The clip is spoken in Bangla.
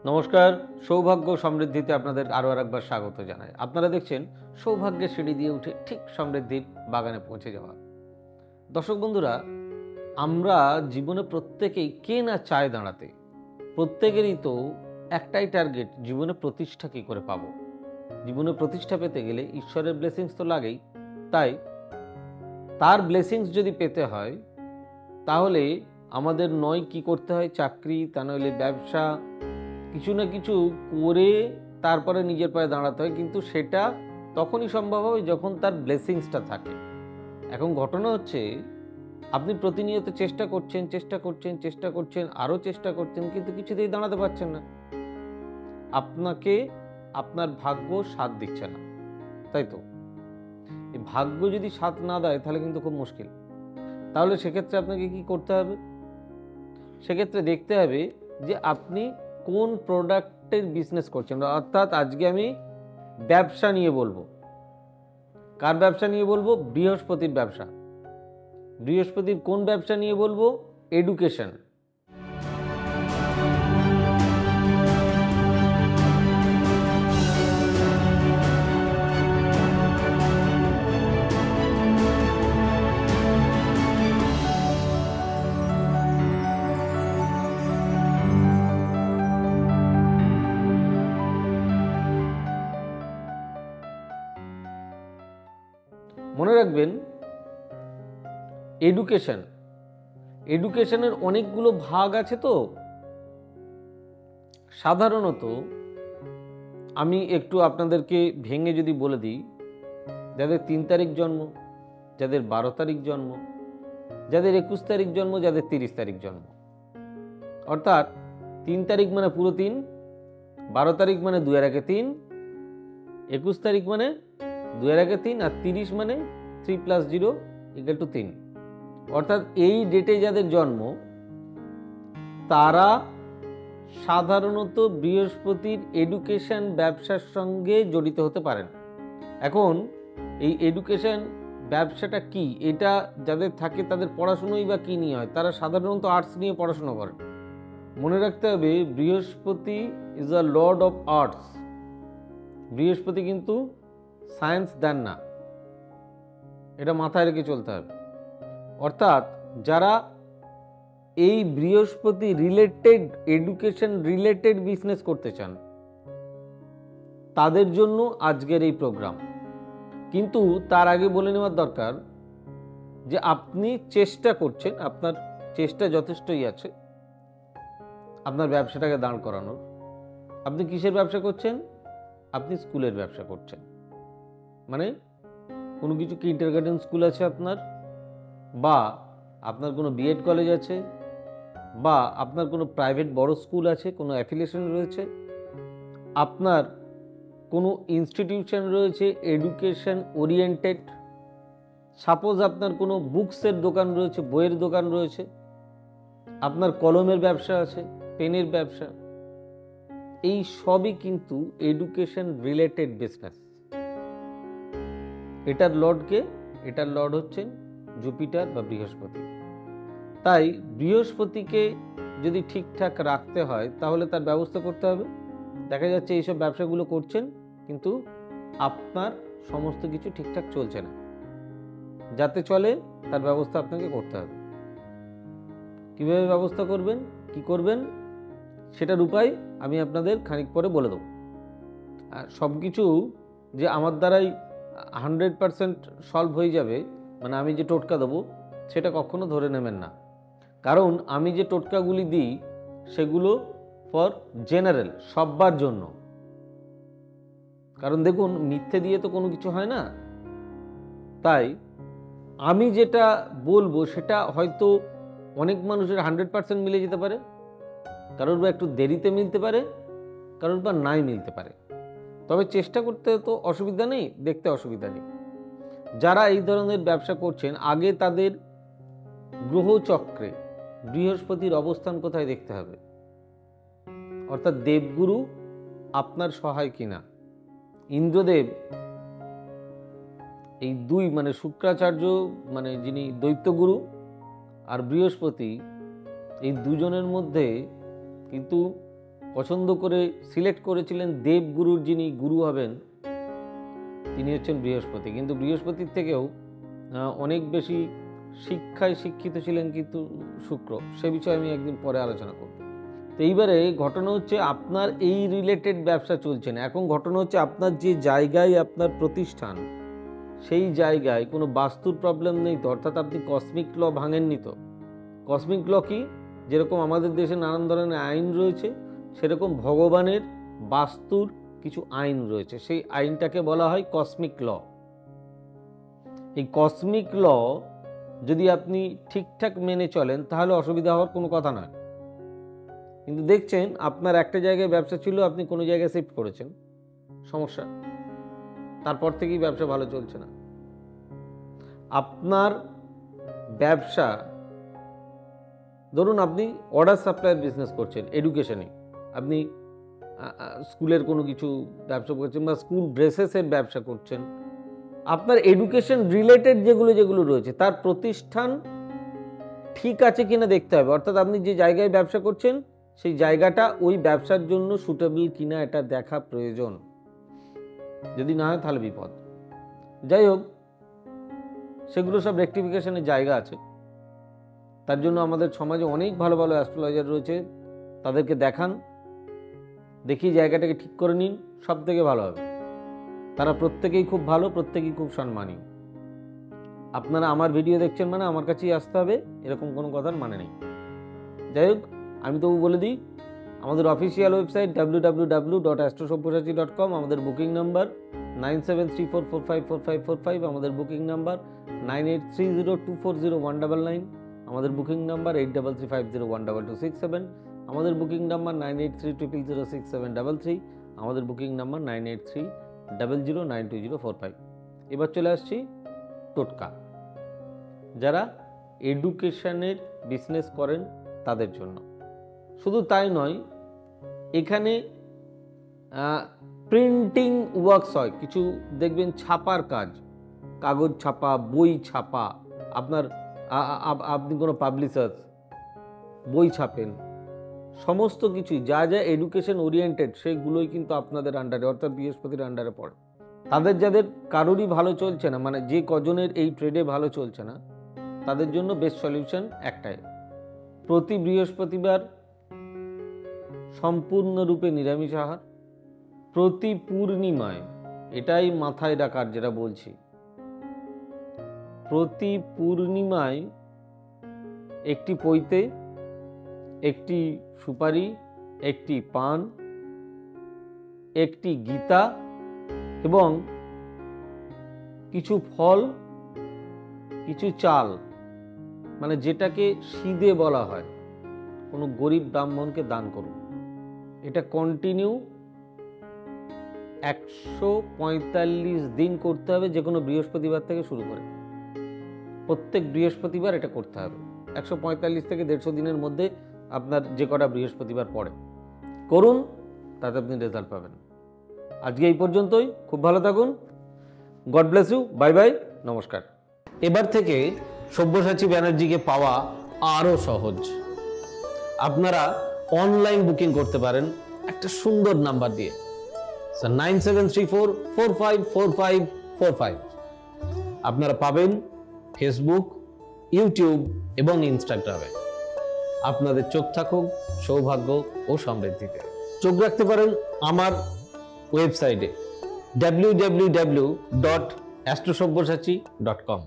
নমস্কার। সৌভাগ্য সমৃদ্ধিতে আপনাদের আরও একবার স্বাগত জানাই। আপনারা দেখছেন সৌভাগ্যের সিঁড়ি দিয়ে উঠে ঠিক সমৃদ্ধির বাগানে পৌঁছে যাওয়া। দর্শক বন্ধুরা, আমরা জীবনে প্রত্যেকেই কে না চায় দাঁড়াতে। প্রত্যেকেরই তো একটাই টার্গেট, জীবনে প্রতিষ্ঠা কী করে পাবো। জীবনে প্রতিষ্ঠা পেতে গেলে ঈশ্বরের ব্লেসিংস তো লাগেই। তাই তার ব্লেসিংস যদি পেতে হয় তাহলে আমাদের নয় কি করতে হয়, চাকরি, তা নইলে ব্যবসা, কিছু না কিছু করে তারপরে নিজের পায়ে দাঁড়াতে হয়। কিন্তু সেটা তখনই সম্ভব হবে যখন তার ব্লেসিংসটা থাকে। এখন ঘটনা হচ্ছে, আপনি প্রতিনিয়ত চেষ্টা করছেন, আরও চেষ্টা করছেন, কিন্তু কিছুতেই দাঁড়াতে পারছেন না। আপনাকে আপনার ভাগ্য সাথ দিচ্ছে না, তাই তো? এই ভাগ্য যদি সাথ না দেয় তাহলে কিন্তু খুব মুশকিল। তাহলে সেক্ষেত্রে আপনাকে কি করতে হবে? সেক্ষেত্রে দেখতে হবে যে আপনি কোন প্রোডাক্টের বিজনেস করছেন। অর্থাৎ আজকে আমি ব্যবসা নিয়ে বলবো। কার ব্যবসা নিয়ে বলবো? বৃহস্পতির ব্যবসা। বৃহস্পতির কোন ব্যবসা নিয়ে বলবো? এডুকেশন। মনে রাখবেন, এডুকেশনের অনেকগুলো ভাগ আছে। তো সাধারণত আমি একটু আপনাদেরকে ভেঙে যদি বলে দিই, যাদের 3 তারিখ জন্ম, যাদের 12 তারিখ জন্ম, যাদের 21 তারিখ জন্ম, যাদের 30 তারিখ জন্ম, অর্থাৎ 3 তারিখ মানে পুরো 3, 12 তারিখ মানে 2 এর আগে 3, 21 তারিখ মানে 2 এর আগে 3, আর 30 মানে 3 + 0 = 3। অর্থাৎ এই ডেটে যাদের জন্ম তারা সাধারণত বৃহস্পতির এডুকেশন ব্যবসার সঙ্গে জড়িত হতে পারেন। এখন এই এডুকেশন ব্যবসাটা কি, এটা যাদের থাকে তাদের পড়াশুনোই বা কী নিয়ে হয়? তারা সাধারণত আর্টস নিয়ে পড়াশুনো করেন। মনে রাখতে হবে, বৃহস্পতি is a Lord of arts. বৃহস্পতি কিন্তু সায়েন্স দেন না, এটা মাথায় রেখে চলতে হবে। অর্থাৎ যারা এই বৃহস্পতি রিলেটেড, এডুকেশন রিলেটেড বিজনেস করতে চান তাদের জন্য আজকের এই প্রোগ্রাম। কিন্তু তার আগে বলে নেওয়ার দরকার যে আপনি চেষ্টা করছেন, আপনার চেষ্টা যথেষ্টই আছে আপনার ব্যবসাটাকে দাঁড় করানোর। আপনি কিসের ব্যবসা করছেন? আপনি স্কুলের ব্যবসা করছেন। মানে কোনো কিছু কিন্ডারগার্টেন স্কুল আছে আপনার, বা আপনার কোনো বিএড কলেজ আছে, বা আপনার কোনো প্রাইভেট বড় স্কুল আছে, কোনো অ্যাফিলিয়েশন রয়েছে, আপনার কোনো ইনস্টিটিউশন রয়েছে এডুকেশন ওরিয়েন্টেড। সাপোজ আপনার কোনো বুকসের দোকান রয়েছে, বইয়ের দোকান রয়েছে, আপনার কলমের ব্যবসা আছে, পেনের ব্যবসা, এই সবই কিন্তু এডুকেশন রিলেটেড বিজনেস। এটার লর্ডকে, এটার লর্ড হচ্ছেন জুপিটার বা বৃহস্পতি। তাই বৃহস্পতিকে যদি ঠিকঠাক রাখতে হয় তাহলে তার ব্যবস্থা করতে হবে। দেখা যাচ্ছে এইসব ব্যবসাগুলো করছেন কিন্তু আপনার সমস্ত কিছু ঠিকঠাক চলছে না। যাতে চলে তার ব্যবস্থা আপনাকে করতে হবে। কীভাবে ব্যবস্থা করবেন, কি করবেন, সেটার উপায় আমি আপনাদের খানিক পরে বলে দেবো। আর সব কিছু যে আমার দ্বারাই 100% সলভ হয়ে যাবে, মানে আমি যে টোটকা দেবো সেটা কখনো ধরে নেবেন না। কারণ আমি যে টোটকাগুলি দিই সেগুলো ফর জেনারেল, সব্বার জন্য। কারণ দেখুন, মিথ্যে দিয়ে তো কোনো কিছু হয় না। তাই আমি যেটা বলবো সেটা হয়তো অনেক মানুষের 100% মিলে যেতে পারে, কারোর বা একটু দেরিতে মিলতে পারে, কারোর বা নাই মিলতে পারে। তবে চেষ্টা করতে তো অসুবিধা নেই, দেখতে অসুবিধা নেই। যারা এই ধরনের ব্যবসা করছেন আগে তাদের গ্রহচক্রে বৃহস্পতির অবস্থান কোথায় দেখতে হবে। অর্থাৎ দেবগুরু আপনার সহায় কিনা। ইন্দ্রদেব, এই দুই মানে শুক্রাচার্য মানে যিনি দৈত্যগুরু আর বৃহস্পতি, এই দুজনের মধ্যে কিন্তু পছন্দ করে সিলেক্ট করেছিলেন দেবগুরুর যিনি গুরু হবেন তিনি হচ্ছেন বৃহস্পতি। কিন্তু বৃহস্পতির থেকেও অনেক বেশি শিক্ষায় শিক্ষিত ছিলেন কিন্তু শুক্র। সে বিষয়ে আমি একদিন পরে আলোচনা করব। তো এইবারে ঘটনা হচ্ছে আপনার এই রিলেটেড ব্যবসা চলছে না। এখন ঘটনা হচ্ছে আপনার যে জায়গায় আপনার প্রতিষ্ঠান সেই জায়গায় কোনো বাস্তুর প্রবলেম নেই তো, অর্থাৎ আপনি কসমিক ল ভাঙেননি তো। কসমিক ল কি? যেরকম আমাদের দেশে নানান ধরনের আইন রয়েছে, সেরকম ভগবানের বাস্তুর কিছু আইন রয়েছে, সেই আইনটাকে বলা হয় কসমিক ল। এই কসমিক ল যদি আপনি ঠিকঠাক মেনে চলেন তাহলে অসুবিধা হওয়ার কোনো কথা নয়। কিন্তু দেখছেন আপনার একটা জায়গায় ব্যবসা ছিল, আপনি কোনো জায়গায় শিফট করেছেন, সমস্যা, তারপর থেকেই ব্যবসা ভালো চলছে না। আপনার ব্যবসা, ধরুন আপনি অর্ডার সাপ্লাইয়ের বিজনেস করছেন, এডুকেশনে আপনি স্কুলের কোনো কিছু ব্যবসা করছেন বা স্কুল ড্রেসেসের ব্যবসা করছেন, আপনার এডুকেশন রিলেটেড যেগুলো রয়েছে তার প্রতিষ্ঠান ঠিক আছে কিনা দেখতে হবে। অর্থাৎ আপনি যে জায়গায় ব্যবসা করছেন সেই জায়গাটা ওই ব্যবসার জন্য সুটেবল কিনা এটা দেখা প্রয়োজন। যদি না হয় তাহলে বিপদ। যাই হোক, সেগুলো সব রেকটিফিকেশনের জায়গা আছে। তার জন্য আমাদের সমাজে অনেক ভালো ভালো অ্যাস্ট্রোলজার রয়েছে, তাদেরকে দেখান, দেখি জায়গাটাকে ঠিক করে নিন, সব থেকে ভালো হবে। তারা প্রত্যেকেই খুব ভালো, প্রত্যেকেই খুব সম্মানীয়। আপনারা আমার ভিডিও দেখছেন মানে আমার কাছেই আসতে হবে এরকম কোনো কথার মানে নেই। যাই হোক, আমি তবু বলে দিই, আমাদের অফিসিয়াল ওয়েবসাইট www.astrosavysachi.com, আমাদের বুকিং নাম্বার 9734454545, আমাদের বুকিং নাম্বার 9830240199, আমাদের বুকিং নাম্বার 8335012267, আমাদের বুকিং নাম্বার 9830006733, আমাদের বুকিং নাম্বার 9830092045। এবার চলে আসছি টোটকা। যারা এডুকেশনের বিজনেস করেন তাদের জন্য। শুধু তাই নয়, এখানে প্রিন্টিং ওয়ার্কস হয়, কিছু দেখবেন ছাপার কাজ, কাগজ ছাপা, বই ছাপা, আপনি কোনো পাবলিশার্স বই ছাপেন, সমস্ত কিছুই যা যা এডুকেশন ওরিয়েন্টেড সেগুলোই কিন্তু আপনাদের আন্ডারে, অর্থাৎ বৃহস্পতির আন্ডারে পড়ে। তাদের যাদের কারোরই ভালো চলছে না, মানে যে কজনের এই ট্রেডে ভালো চলছে না, তাদের জন্য বেস্ট সলিউশন একটাই, প্রতি বৃহস্পতিবার সম্পূর্ণরূপে নিরামিষ আহার, প্রতি পূর্ণিমায়, এটাই মাথায় রাখার যেটা বলছি, প্রতি পূর্ণিমায় একটি পৈতে, একটি সুপারি, একটি পান, একটি গীতা এবং কিছু ফল, কিছু চাল, মানে যেটাকে সিদে বলা হয়, কোনো গরিব ব্রাহ্মণকে দান করুন। এটা কন্টিনিউ 145 দিন করতে হবে, যে কোনো বৃহস্পতিবার থেকে শুরু করে প্রত্যেক বৃহস্পতিবার এটা করতে হবে। 145 থেকে 150 দিনের মধ্যে আপনার যে কটা বৃহস্পতিবার পড়ে করুন, তাতে আপনি রেজাল্ট পাবেন। আজকে এই পর্যন্তই, খুব ভালো থাকুন, God bless you, bye bye, নমস্কার। এবার থেকে সব্যসাচী ব্যানার্জিকে পাওয়া আরও সহজ। আপনারা অনলাইন বুকিং করতে পারেন একটা সুন্দর নাম্বার দিয়ে, 9734454545। আপনারা পাবেন ফেসবুক, ইউটিউব এবং ইনস্টাগ্রামে। আপনাদের চোখ থাকুক সৌভাগ্য ও সমৃদ্ধিতে। চোখ রাখতে পারেন আমার ওয়েবসাইটে www.astrosavysachi.com।